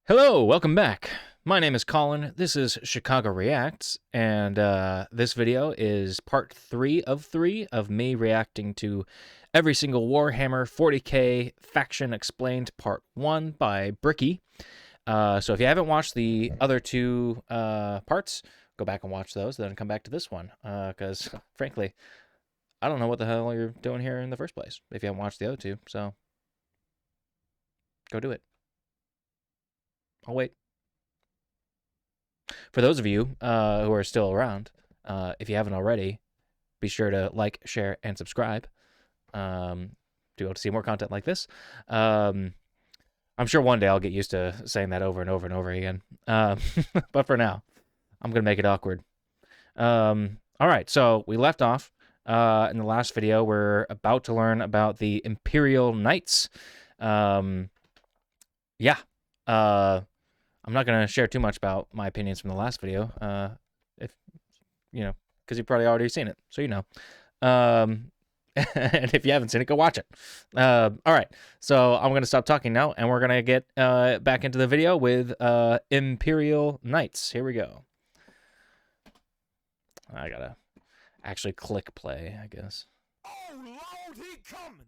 Hello, welcome back. My name is Colin. This is Chicago Reacts, and this video is part 3 of me reacting to every single Warhammer 40k Faction Explained Part 1 by Bricky. So if you haven't watched the other two parts, go back and watch those, then come back to this one, because frankly, I don't know what the hell you're doing here in the first place if you haven't watched the other two, so go do it. I'll wait. For those of you who are still around, if you haven't already, be sure to like, share, and subscribe to be able to see more content like this. I'm sure one day I'll get used to saying that over and over and over again. But for now, I'm going to make it awkward. All right, so we left off in the last video. We're about to learn about the Imperial Knights. Yeah. I'm not going to share too much about my opinions from the last video, if you know, because you've probably already seen it, so you know. And if you haven't seen it, go watch it. All right, so I'm going to stop talking now, and we're going to get back into the video with Imperial Knights. Here we go. I got to actually click play, I guess. Oh, Lord, he coming!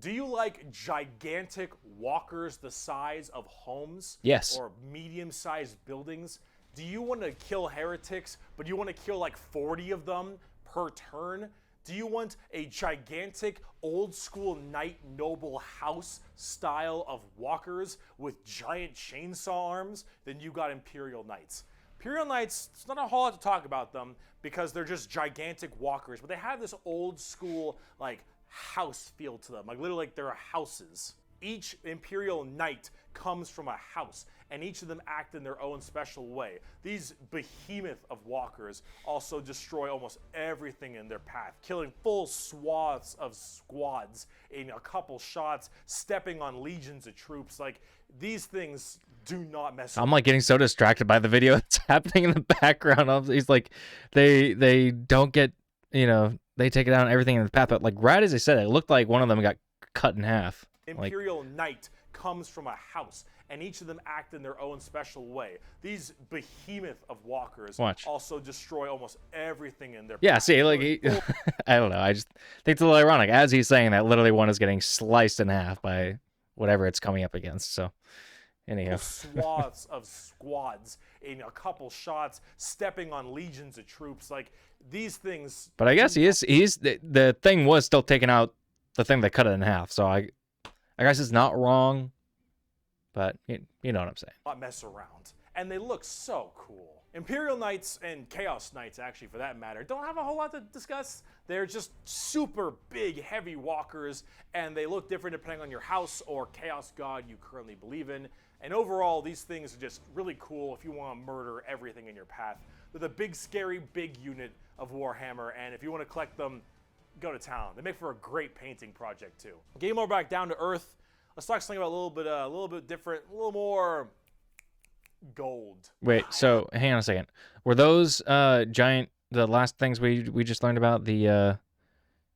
Do you like gigantic walkers the size of homes? Yes. Or medium-sized buildings? Do you want to kill heretics, but you want to kill like 40 of them per turn? Do you want a gigantic old-school knight noble house style of walkers with giant chainsaw arms? Then you got Imperial Knights. Imperial Knights, it's not a whole lot to talk about them because they're just gigantic walkers, but they have this old-school, like, house feel to them, like literally like they're houses. Each Imperial Knight comes from a house, and each of them act in their own special way. These behemoth of walkers also destroy almost everything in their path, killing full swaths of squads in a couple shots, stepping on legions of troops. Like, these things do not mess I'm like getting so distracted by the video that's happening in the background. He's like, they don't get, you know, they take it down everything in the path, but like right as I said, it looked like one of them got cut in half. Imperial Knight comes from a house, and each of them act in their own special way. These behemoth of walkers also destroy almost everything in their path. See, like, I don't know, I just think it's a little ironic. As he's saying that, literally one is getting sliced in half by whatever it's coming up against, so anyhow. Swaths of squads in a couple shots, stepping on legions of troops. Like, these things. But I guess the thing was still taking out the thing that cut it in half. So I guess it's not wrong, but you know what I'm saying. Not mess around, and they look so cool. Imperial Knights and Chaos Knights, actually, for that matter, don't have a whole lot to discuss. They're just super big, heavy walkers, and they look different depending on your house or chaos god you currently believe in. And overall, these things are just really cool if you want to murder everything in your path. They're the big, scary, big unit of Warhammer, and if you want to collect them, go to town. They make for a great painting project too. Getting more back down to earth, let's talk something about a little bit different, a little more gold. Wait, so hang on a second. Were those giant, the last things we just learned about, the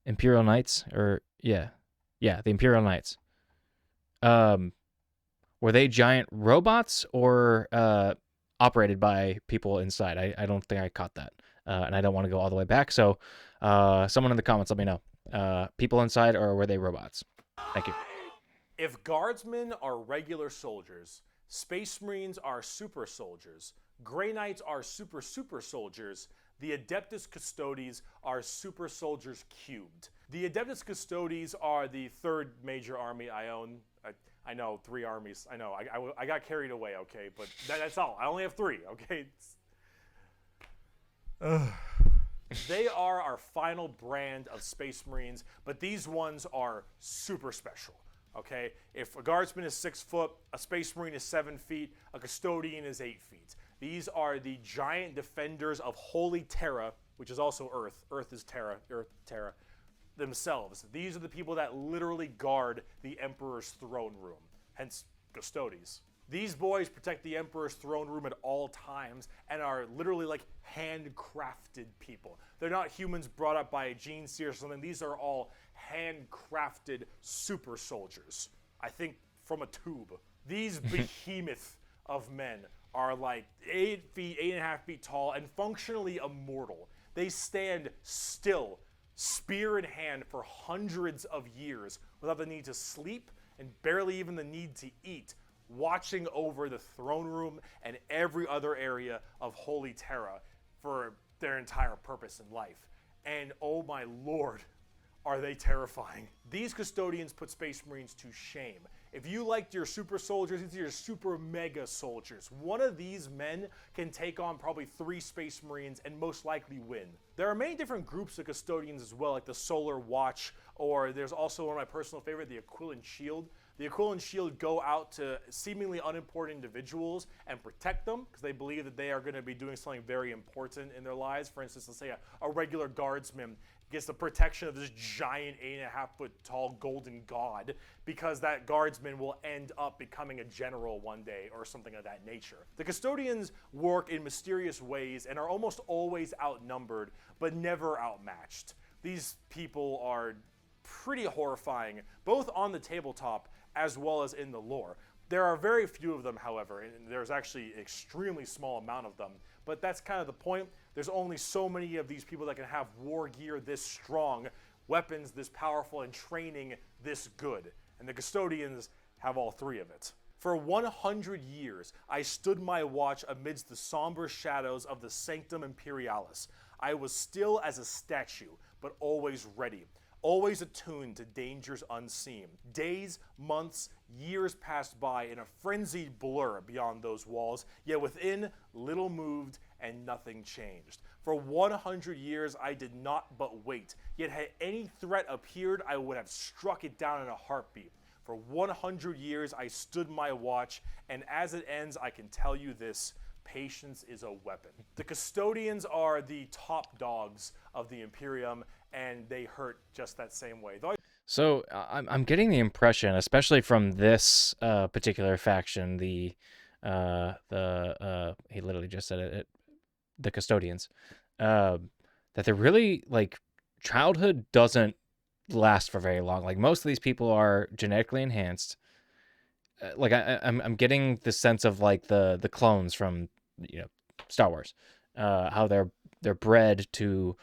Imperial Knights, or yeah, the Imperial Knights? Were they giant robots or operated by people inside? I don't think I caught that. And I don't want to go all the way back. So someone in the comments, let me know. People inside, or were they robots? Thank you. If guardsmen are regular soldiers, Space Marines are super soldiers, Grey Knights are super soldiers, the Adeptus Custodes are super soldiers cubed. The Adeptus Custodes are the third major army I own. I know, 3 armies. I know, I got carried away, okay? But that's all. I only have 3, okay? They are our final brand of Space Marines, but these ones are super special, okay? If a guardsman is 6 foot, a Space Marine is 7 feet, a custodian is 8 feet. These are the giant defenders of Holy Terra, which is also Earth. Earth is Terra, Terra themselves. These are the people that literally guard the Emperor's throne room, hence Custodes. These boys protect the Emperor's throne room at all times and are literally like handcrafted people. They're not humans brought up by a gene seer or something. These are all handcrafted super soldiers. I think from a tube. These behemoth of men are like 8 feet, 8.5 feet tall, and functionally immortal. They stand still, spear in hand, for hundreds of years without the need to sleep and barely even the need to eat, watching over the throne room and every other area of Holy Terra for their entire purpose in life. And oh my lord, are they terrifying. These custodians put Space Marines to shame. If you liked your super soldiers, these are your super mega soldiers. One of these men can take on probably 3 Space Marines and most likely win. There are many different groups of custodians as well, like the Solar Watch, or there's also one of my personal favorite, the Aquilon Shield. The Aquilon Shield go out to seemingly unimportant individuals and protect them because they believe that they are going to be doing something very important in their lives. For instance, let's say a regular guardsman gets the protection of this giant 8.5 foot tall golden god because that guardsman will end up becoming a general one day or something of that nature. The custodians work in mysterious ways and are almost always outnumbered but never outmatched. These people are pretty horrifying, both on the tabletop as well as in the lore. There are very few of them, however, and there's actually an extremely small amount of them, but that's kind of the point. There's only so many of these people that can have war gear this strong, weapons this powerful, and training this good, and the custodians have all 3 of it. For 100 years, I stood my watch amidst the somber shadows of the Sanctum Imperialis. I was still as a statue, but always ready, always attuned to dangers unseen. Days, months, years passed by in a frenzied blur beyond those walls, yet within little moved and nothing changed. For 100 years I did not but wait, yet had any threat appeared I would have struck it down in a heartbeat. For 100 years I stood my watch, and as it ends I can tell you this: patience is a weapon. The custodians are the top dogs of the Imperium, and they hurt just that same way. So I'm getting the impression, especially from this particular faction, he literally just said it, the custodians, that they're really, like, childhood doesn't last for very long. Like, most of these people are genetically enhanced. Like, I'm getting the sense of, like, the clones from, you know, Star Wars, how they're bred to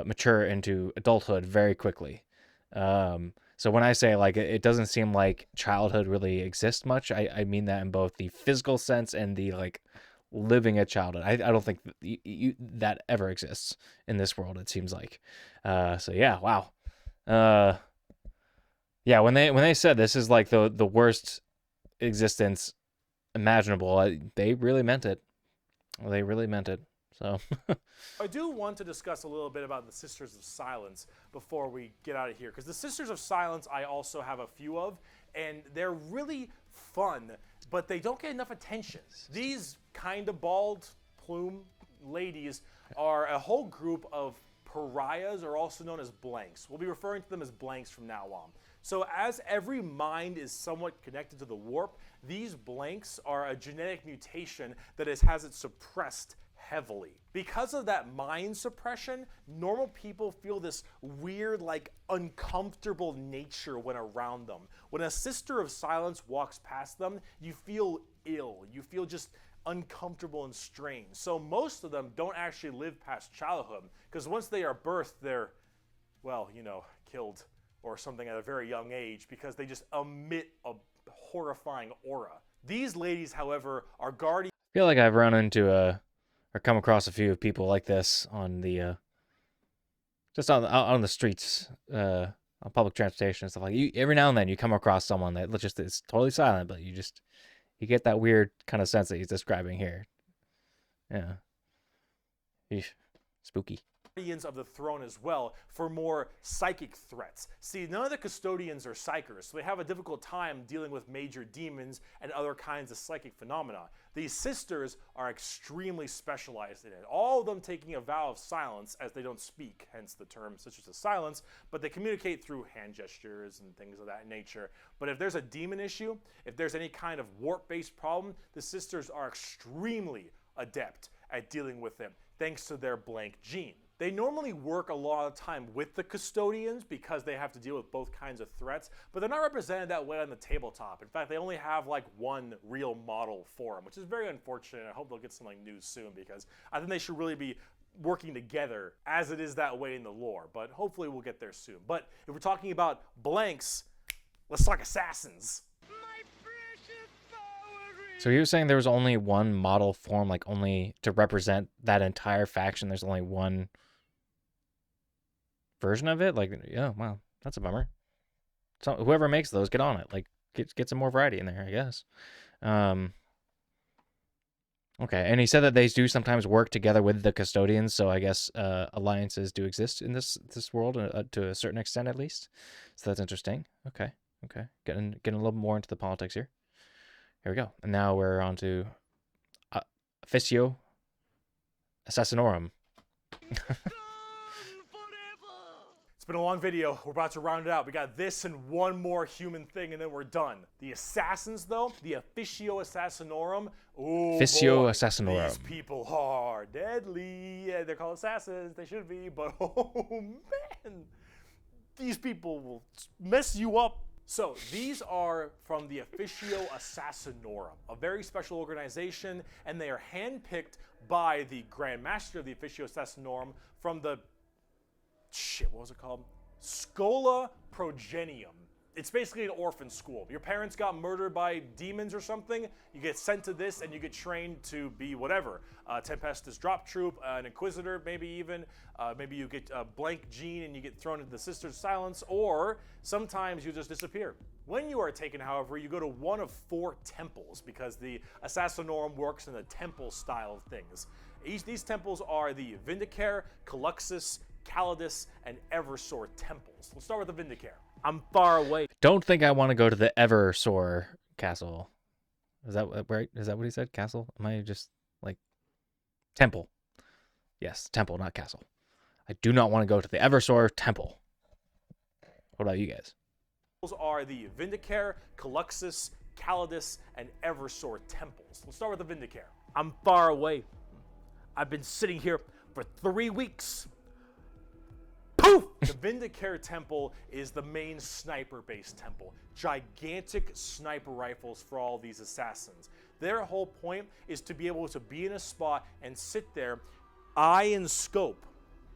mature into adulthood very quickly. So when I say, like, it doesn't seem like childhood really exists much, I mean that in both the physical sense and the, like, living a childhood. I don't think that ever exists in this world, it seems like. So yeah, wow. Yeah, when they said this is like the worst existence imaginable, they really meant it. They really meant it. So I do want to discuss a little bit about the Sisters of Silence before we get out of here, because the Sisters of Silence I also have a few of, and they're really fun, but they don't get enough attention. These kind of bald plume ladies are a whole group of pariahs, or also known as blanks. We'll be referring to them as blanks from now on. So as every mind is somewhat connected to the warp, these blanks are a genetic mutation that has it suppressed heavily. Because of that mind suppression, normal people feel this weird, like, uncomfortable nature when around them. When a Sister of Silence walks past them, you feel ill. You feel just uncomfortable and strange. So most of them don't actually live past childhood, because once they are birthed, they're, well, you know, killed or something at a very young age, because they just emit a horrifying aura. These ladies, however, are guardians. I feel like I've run into or come across a few people like this on the just on the streets, on public transportation and stuff like that. Every now and then you come across someone that just is totally silent, but you get that weird kind of sense that he's describing here. Yeah. Eesh. Spooky. Guardians of the throne as well for more psychic threats. See, none of the custodians are psychers, so they have a difficult time dealing with major demons and other kinds of psychic phenomena. These sisters are extremely specialized in it, all of them taking a vow of silence, as they don't speak, hence the term Sisters of Silence, but they communicate through hand gestures and things of that nature. But if there's a demon issue, if there's any kind of warp-based problem, the sisters are extremely adept at dealing with them, thanks to their blank gene. They normally work a lot of the time with the custodians because they have to deal with both kinds of threats, but they're not represented that way on the tabletop. In fact, they only have like one real model for them, which is very unfortunate. I hope they'll get some like news soon, because I think they should really be working together as it is that way in the lore, but hopefully we'll get there soon. But if we're talking about blanks, let's talk assassins. So he was saying there was only one model form, like only to represent that entire faction. There's only one version of it. Like, yeah, wow, that's a bummer. So whoever makes those, get on it. Like, get some more variety in there, I guess. Okay, and he said that they do sometimes work together with the custodians. So I guess alliances do exist in this world to a certain extent, at least. So that's interesting. Okay, getting a little more into the politics here. Here we go. And now we're on to Officio Assassinorum. It's been a long video. We're about to round it out. We got this and one more human thing, and then we're done. The assassins, though, the Officio Assassinorum. Ooh, Officio boy, Assassinorum. These people are deadly. Yeah, they're called assassins. They should be, but oh man, these people will mess you up. So these are from the Officio Assassinorum, a very special organization, and they are handpicked by the Grand Master of the Officio Assassinorum from the, what was it called? Schola Progenium. It's basically an orphan school. Your parents got murdered by demons or something, you get sent to this and you get trained to be whatever. Tempestus Drop Troop, an Inquisitor maybe even. Maybe you get a blank gene and you get thrown into the Sisters of Silence, or sometimes you just disappear. When you are taken, however, you go to one of 4 temples, because the Assassinorum works in the temple style of things. These temples are the Vindicare, Caluxus, Calidus, and Eversor temples. Let's start with the Vindicare. I'm far away. Don't think I want to go to the Eversor castle. Is that right? Is that what he said? Castle? Am I just like temple? Yes, temple, not castle. I do not want to go to the Eversor temple. What about you guys? Are the Vindicare, Caluxus, Calidus, and Eversor temples. Let's start with the Vindicare. I'm far away. I've been sitting here for 3 weeks. Poof! The Vindicare temple is the main sniper-based temple. Gigantic sniper rifles for all these assassins. Their whole point is to be able to be in a spot and sit there, eye and scope,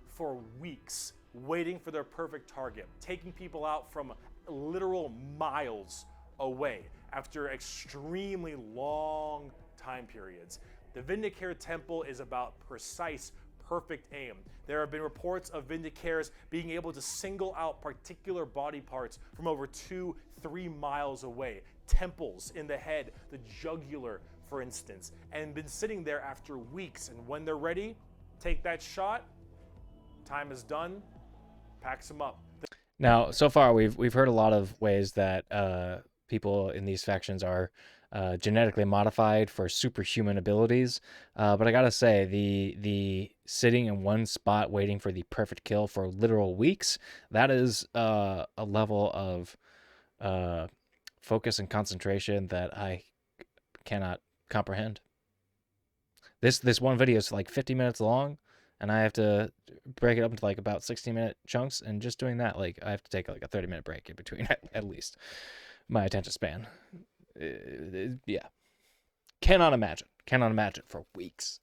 for weeks, waiting for their perfect target, taking people out from literal miles away after extremely long time periods. The Vindicare temple is about precise, perfect aim. There have been reports of Vindicares being able to single out particular body parts from over 2-3 miles away. Temples in the head, the jugular, for instance, and been sitting there after weeks. And when they're ready, take that shot. Time is done. Packs them up. Now, so far we've heard a lot of ways that people in these factions are genetically modified for superhuman abilities, but I gotta say the sitting in one spot waiting for the perfect kill for literal weeks, that is a level of focus and concentration that I cannot comprehend. This one video is like 50 minutes long, and I have to break it up into like about 60-minute chunks, and just doing that, like I have to take like a 30-minute break in between at least. My attention span. Yeah. Cannot imagine for weeks.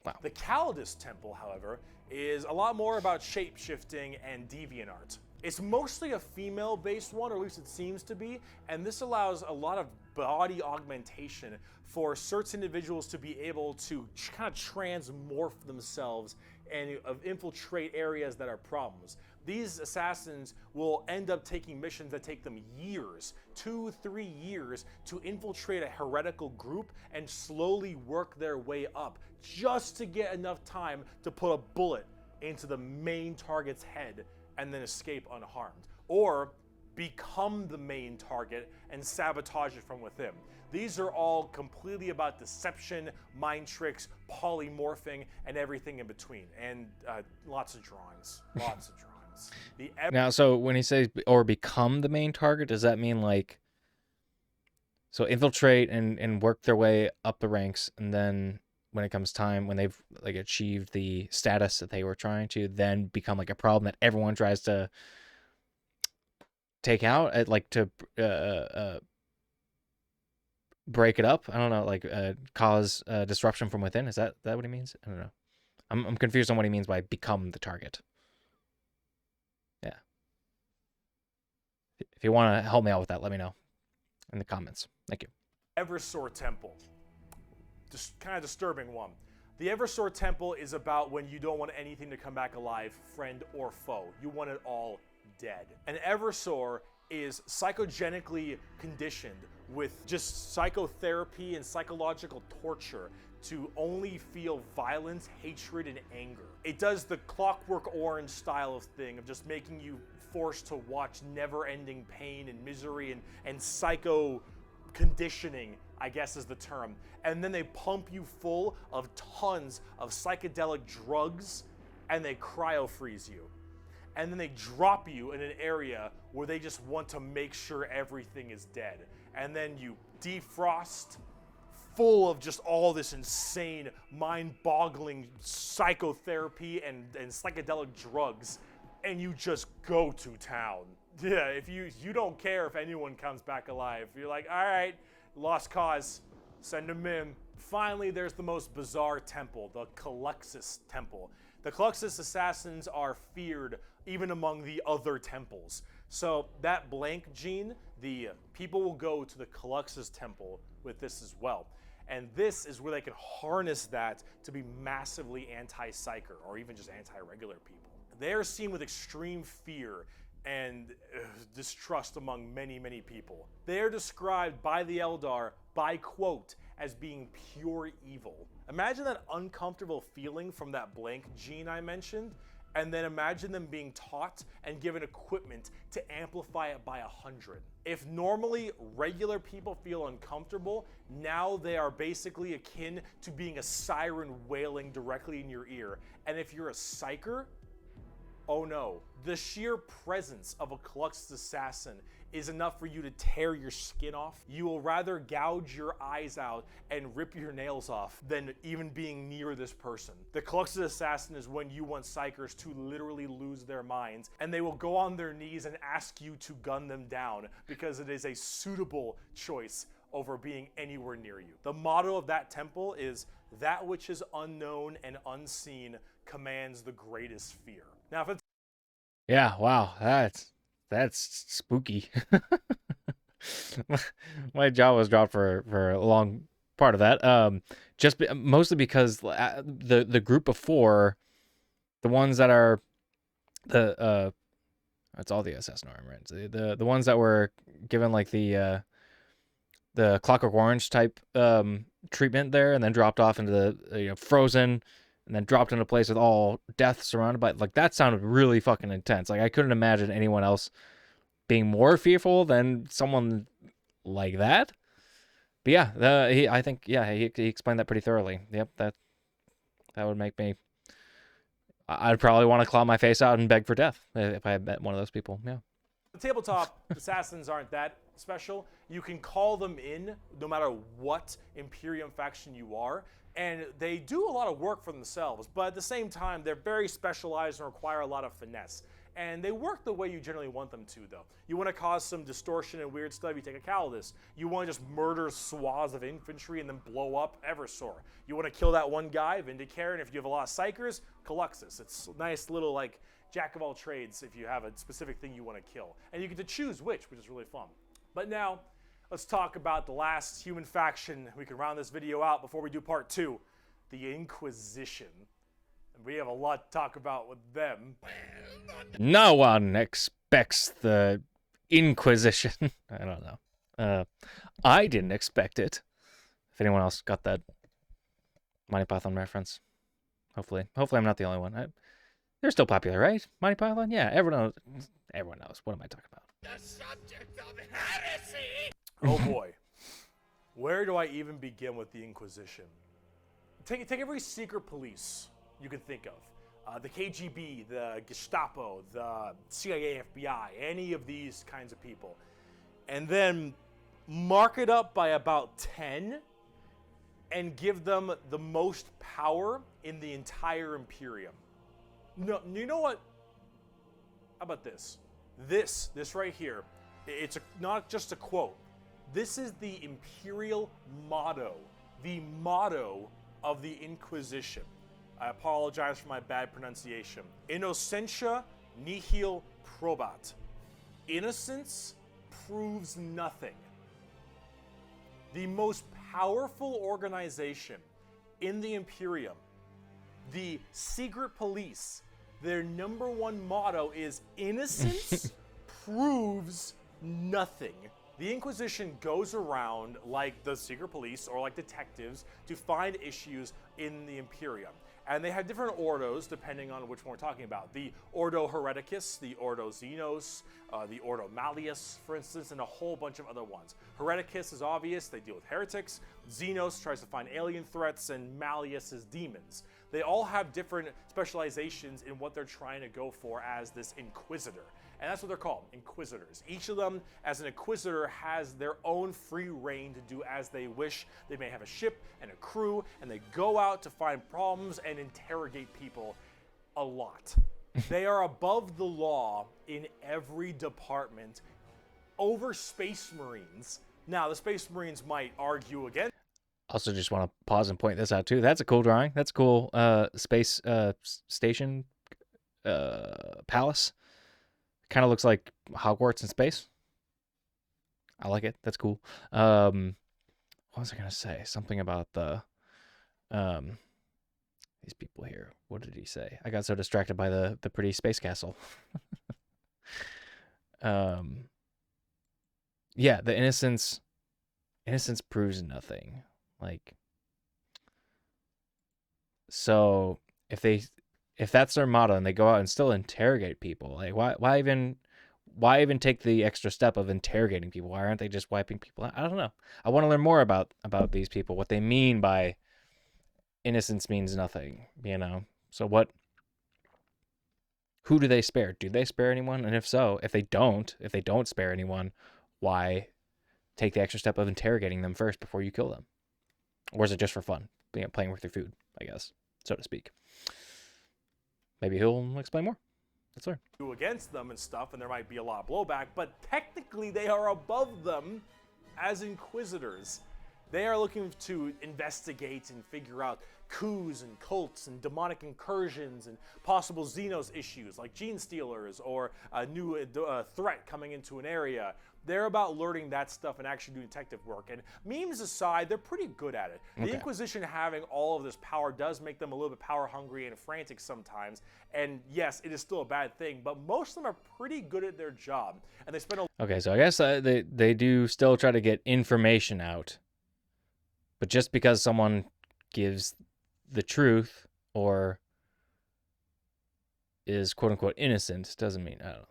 Wow. The Calidus temple, however, is a lot more about shape-shifting and deviant art. It's mostly a female-based one, or at least it seems to be, and this allows a lot of body augmentation for certain individuals to be able to kind of transmorph themselves and infiltrate areas that are problems. These assassins will end up taking missions that take them years, 2-3 years, to infiltrate a heretical group and slowly work their way up, just to get enough time to put a bullet into the main target's head and then escape unharmed, or become the main target and sabotage it from within. These are all completely about deception, mind tricks, polymorphing, and everything in between, and lots of drawings. Now, so when he says or become the main target, does that mean like, so infiltrate and work their way up the ranks and then when it comes time, when they've like achieved the status that they were trying to, then become like a problem that everyone tries to take out, like to break it up. I don't know, like cause disruption from within. Is that what he means? I don't know. I'm confused on what he means by become the target. Yeah. If you want to help me out with that, let me know in the comments. Thank you. Eversor Temple. Just kind of disturbing one. The Eversor Temple is about when you don't want anything to come back alive, friend or foe. You want it all dead. An Eversor is psychogenically conditioned with just psychotherapy and psychological torture to only feel violence, hatred, and anger. It does the Clockwork Orange style of thing of just making you forced to watch never-ending pain and misery and psycho conditioning, I guess is the term. And then they pump you full of tons of psychedelic drugs and they cryo-freeze you. And then they drop you in an area where they just want to make sure everything is dead. And then you defrost, full of just all this insane, mind-boggling psychotherapy and psychedelic drugs, and you just go to town. Yeah, if you don't care if anyone comes back alive. You're like, all right, lost cause, send them in. Finally, there's the most bizarre temple, the Caluxus Temple. The Caluxus assassins are feared even among the other temples. So that blank gene, the people will go to the Caluxus Temple with this as well. And this is where they can harness that to be massively anti-psyker or even just anti-regular people. They are seen with extreme fear and distrust among many, many people. They are described by the Eldar, by quote, as being pure evil. Imagine that uncomfortable feeling from that blank gene I mentioned, and then imagine them being taught and given equipment to amplify it by 100. If normally regular people feel uncomfortable, now they are basically akin to being a siren wailing directly in your ear. And if you're a psyker, oh no. The sheer presence of a Caluxus assassin is enough for you to tear your skin off. You will rather gouge your eyes out and rip your nails off than even being near this person. The Caluxus assassin is when you want psychers to literally lose their minds, and they will go on their knees and ask you to gun them down because it is a suitable choice over being anywhere near you. The motto of that temple is, "That which is unknown and unseen commands the greatest fear." Now, if it's Yeah, wow, that's spooky. My jaw was dropped for a long part of that. Mostly because the group before, the ones that are the it's all the assassin armor, right? The ones that were given like the Clockwork Orange type treatment there, and then dropped off into the frozen, and then dropped into a place with all death surrounded by, like, that sounded really fucking intense. Like, I couldn't imagine anyone else being more fearful than someone like that. But yeah, I think he explained that pretty thoroughly. Yep, that would make me. I'd probably want to claw my face out and beg for death if I had met one of those people. Yeah. The tabletop assassins aren't that special. You can call them in no matter what Imperium faction you are, and they do a lot of work for themselves, but at the same time, they're very specialized and require a lot of finesse. And they work the way you generally want them to, though. You want to cause some distortion and weird stuff, you take a Calidus. You want to just murder swaths of infantry and then blow up Eversor. You want to kill that one guy, Vindicare, and if you have a lot of Psychers, Caluxus. It's a nice little, like, jack of all trades if you have a specific thing you want to kill. And you get to choose which is really fun. But now, let's talk about the last human faction. We can round this video out before we do part 2, the Inquisition. And we have a lot to talk about with them. No one expects the Inquisition. I don't know. I didn't expect it. If anyone else got that Monty Python reference, hopefully I'm not the only one. They're still popular, right? Monty Python? Yeah, everyone knows. What am I talking about? The subject of heresy! Oh boy. Where do I even begin with the Inquisition? Take every secret police you can think of. The KGB, the Gestapo, the CIA, FBI, any of these kinds of people. And then mark it up by about 10, and give them the most power in the entire Imperium. No, you know what? How about this? This right here, it's not just a quote. This is the Imperial motto, the motto of the Inquisition. I apologize for my bad pronunciation. Innocentia nihil probat. Innocence proves nothing. The most powerful organization in the Imperium, the secret police, their number one motto is innocence proves nothing. The Inquisition goes around like the secret police or like detectives to find issues in the Imperium. And they have different ordos depending on which one we're talking about. The Ordo Hereticus, the Ordo Xenos, the Ordo Malleus, for instance, and a whole bunch of other ones. Hereticus is obvious, they deal with heretics. Xenos tries to find alien threats, and Malleus is demons. They all have different specializations in what they're trying to go for as this Inquisitor. And that's what they're called, Inquisitors. Each of them, as an Inquisitor, has their own free reign to do as they wish. They may have a ship and a crew, and they go out to find problems and interrogate people a lot. They are above the law in every department over Space Marines. Now, the Space Marines might argue against. Also, just want to pause and point this out, too. That's a cool drawing. That's cool. Space station palace. Kind of looks like Hogwarts in space. I like it. That's cool. What was I going to say? Something about the these people here. What did he say? I got so distracted by the pretty space castle. Yeah, the innocence proves nothing. Like, so if that's their motto and they go out and still interrogate people, like why even take the extra step of interrogating people? Why aren't they just wiping people out? I don't know. I want to learn more about these people, what they mean by innocence means nothing, you know? So who do they spare? Do they spare anyone? And if so, if they don't spare anyone, why take the extra step of interrogating them first before you kill them? Or is it just for fun? You know, playing with your food, I guess, so to speak. Maybe he'll explain more. Let's learn. Against them and stuff, and there might be a lot of blowback, but technically they are above them as Inquisitors. They are looking to investigate and figure out coups and cults and demonic incursions and possible Xenos issues like gene stealers or a new threat coming into an area. They're about learning that stuff and actually doing detective work. And memes aside, they're pretty good at it. The Inquisition having all of this power does make them a little bit power hungry and frantic sometimes. And yes, it is still a bad thing, but most of them are pretty good at their job. And they spend a Okay, so I guess they do still try to get information out. But just because someone gives the truth or is quote unquote innocent doesn't mean, I don't know.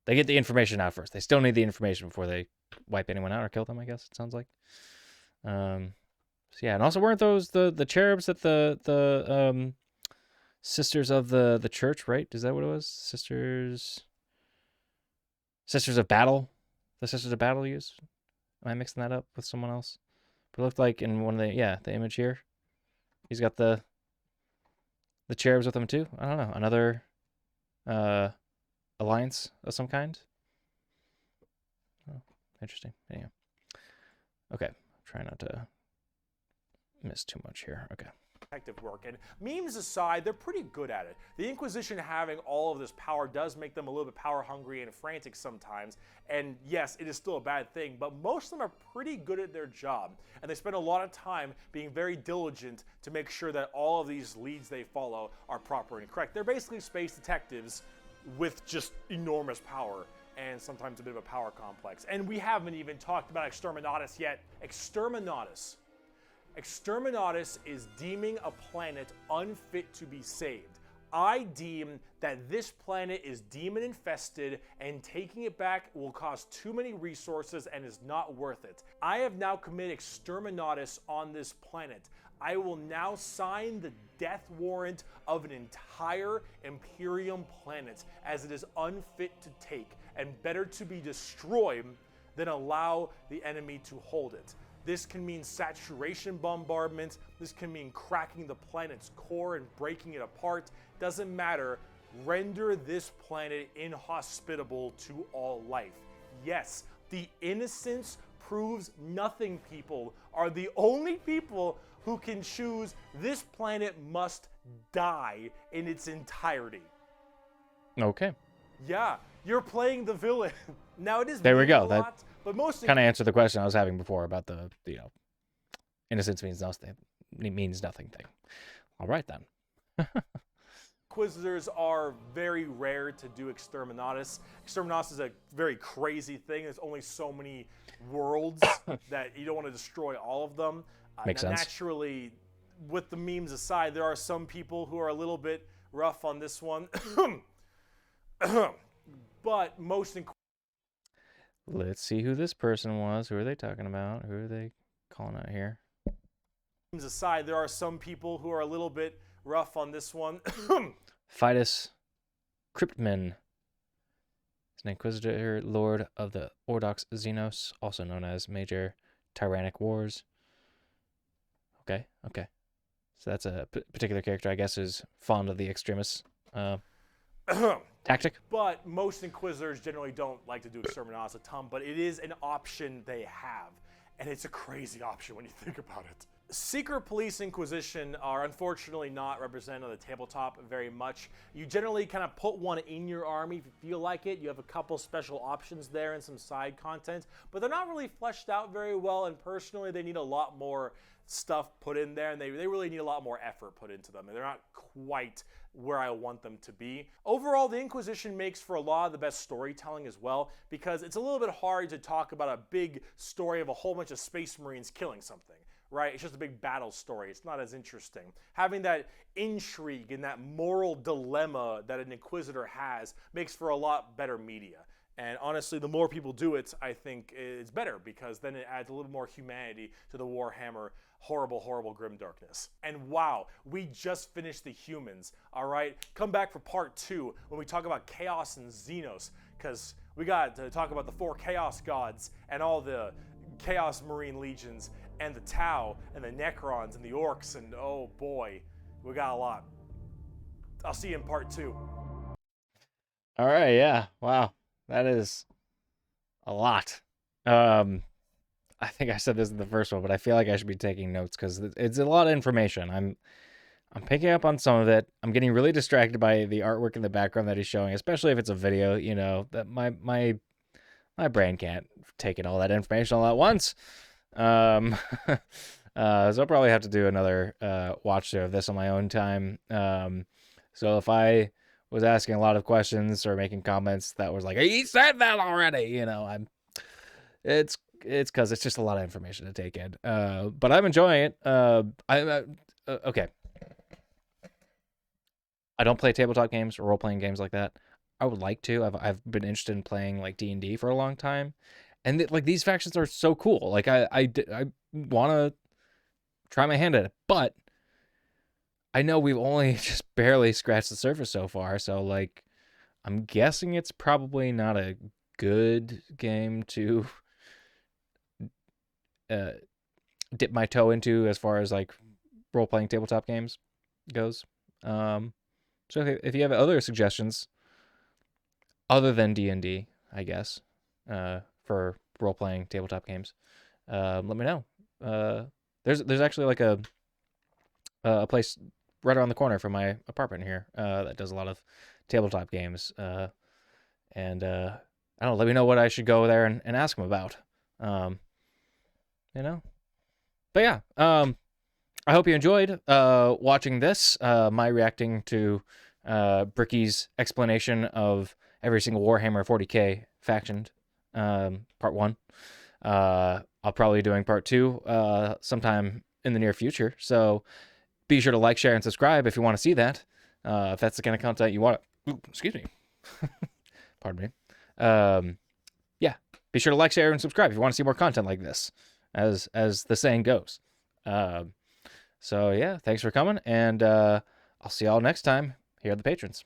They get the information out first. They still need the information before they wipe anyone out or kill them, I guess it sounds like. So yeah, and also weren't those the cherubs that the sisters of the church, right? Is that what it was? Sisters of Battle? The Sisters of Battle used? Am I mixing that up with someone else? But it looked like in one of the image here. He's got the cherubs with him too. I don't know. Another alliance of some kind. Oh, interesting. Anyhow. Okay. Try not to miss too much here. Okay. Detective work. And memes aside, they're pretty good at it. The Inquisition having all of this power does make them a little bit power hungry and frantic sometimes. And yes, it is still a bad thing, but most of them are pretty good at their job. And they spend a lot of time being very diligent to make sure that all of these leads they follow are proper and correct. They're basically space detectives with just enormous power and sometimes a bit of a power complex. And we haven't even talked about Exterminatus yet. Exterminatus is deeming a planet unfit to be saved. I deem that this planet is demon infested and taking it back will cost too many resources and is not worth it. I have now committed Exterminatus on this planet. I will now sign the death warrant of an entire Imperium planet as it is unfit to take and better to be destroyed than allow the enemy to hold it. This can mean saturation bombardment. This can mean cracking the planet's core and breaking it apart. Doesn't matter. Render this planet inhospitable to all life. Yes, the innocence proves nothing people are the only people who can choose this planet must die in its entirety. Okay. Yeah, you're playing the villain. Now it is There we go. a That lot, but most kind of answered the question I was having before about the, innocence means nothing thing. All right then. Inquisitors are very rare to do Exterminatus. Exterminatus is a very crazy thing. There's only so many worlds that you don't want to destroy all of them. Makes sense. Naturally, with the memes aside, there are some people who are a little bit rough on this one. But most Let's see who this person was. Who are they talking about? Who are they calling out here? memes aside, there are some people who are a little bit rough on this one. Fidus Cryptman is an Inquisitor Lord of the Ordox Xenos, also known as Major Tyrannic Wars. Okay. So that's a particular character, I guess, who's fond of the extremist tactic. But most Inquisitors generally don't like to do Exterminatus a ton, but it is an option they have. And it's a crazy option when you think about it. Secret Police Inquisition are unfortunately not represented on the tabletop very much. You generally kind of put one in your army if you feel like it. You have a couple special options there and some side content, but they're not really fleshed out very well, and personally they need a lot more stuff put in there, and they really need a lot more effort put into them, and they're not quite where I want them to be. Overall, the Inquisition makes for a lot of the best storytelling as well, because it's a little bit hard to talk about a big story of a whole bunch of Space Marines killing something. Right? It's just a big battle story. It's not as interesting. Having that intrigue and that moral dilemma that an Inquisitor has makes for a lot better media. And honestly, the more people do it, I think it's better, because then it adds a little more humanity to the Warhammer horrible, horrible grimdarkness. And wow, we just finished the humans, all right? Come back for part 2 when we talk about Chaos and Xenos, because we got to talk about the 4 Chaos Gods and all the Chaos Marine Legions and the Tau and the Necrons and the Orcs, and oh boy, we got a lot. I'll see you in part 2. All right, yeah. Wow. That is a lot. I think I said this in the first one, but I feel like I should be taking notes because it's a lot of information. I'm picking up on some of it. I'm getting really distracted by the artwork in the background that he's showing, especially if it's a video, that my brain can't take in all that information all at once. So I'll probably have to do another watch through of this on my own time. So if I was asking a lot of questions or making comments that was like, he said that already, it's because it's just a lot of information to take in. But I'm enjoying it. Okay. I don't play tabletop games or role-playing games like that. I would like to. I've been interested in playing like D&D for a long time. And these factions are so cool. Like I want to try my hand at it, but I know we've only just barely scratched the surface so far. So like, I'm guessing it's probably not a good game to dip my toe into as far as like role-playing tabletop games goes. So if you have other suggestions other than D&D, I guess, for role-playing tabletop games, let me know. There's actually like a place right around the corner from my apartment here that does a lot of tabletop games, and I don't know, let me know what I should go there and ask them about. But yeah, I hope you enjoyed watching this, my reacting to Bricky's explanation of every single Warhammer 40k faction, part 1. I'll probably be doing part 2 sometime in the near future, so be sure to like, share, and subscribe if you want to see that, if that's the kind of content you want. Excuse me. Pardon me. Yeah, be sure to like, share, and subscribe if you want to see more content like this, as the saying goes. So yeah, thanks for coming, and I'll see y'all next time here at the Patrons.